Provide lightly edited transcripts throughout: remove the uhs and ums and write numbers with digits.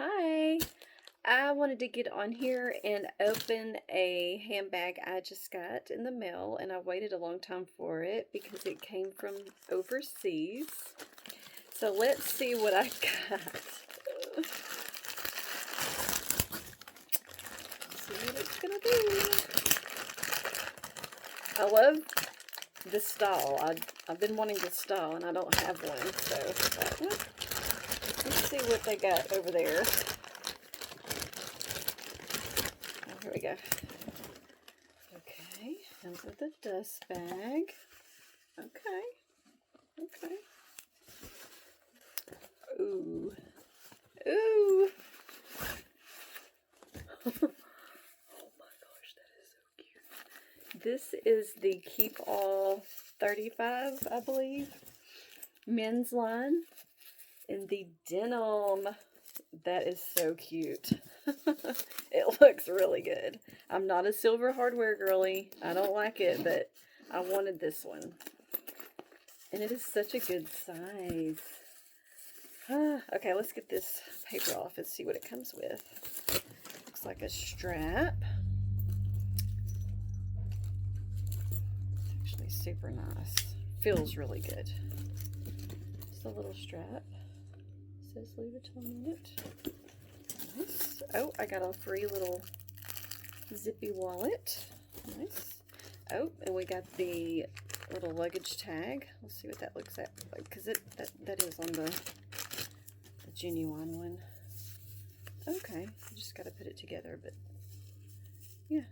Hi, I wanted to get on here and open a handbag I just got in the mail, and I waited a long time for it because it came from overseas. So let's see what I got. See what it's gonna be. I love this style. I've been wanting this style and I don't have one, so let's see what they got over there. Oh, here we go. Okay, comes with a dust bag. Okay. Ooh. Oh my gosh, that is so cute. This is the Keepall 35, I believe, men's line in the denim. That is so cute. It looks really good. I'm not a silver hardware girly. I don't like it, but I wanted this one. And it is such a good size. Okay, let's get this paper off and see what it comes with. Looks like a strap. It's actually super nice. Feels really good. Just a little strap. It says leave it till a minute. Nice. Oh, I got a free little zippy wallet. Nice. Oh, and we got the little luggage tag. Let's see what that looks like, because that is on the genuine one. Okay, you just got to put it together, but yeah,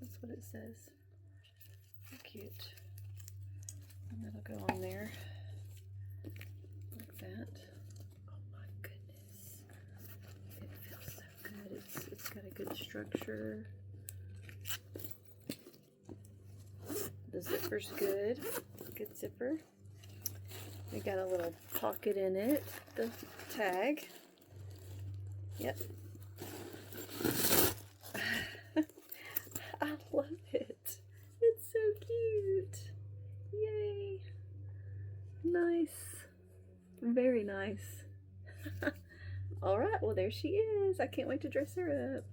that's what it says. How cute. And that'll go on there like that. Oh my goodness, it feels so good. It's got a good structure. The zipper's good. Good zipper. We got a little pocket in it. The tag. Yep. I love it. It's so cute. Yay. Nice. Very nice. All right, well, there she is. I can't wait to dress her up.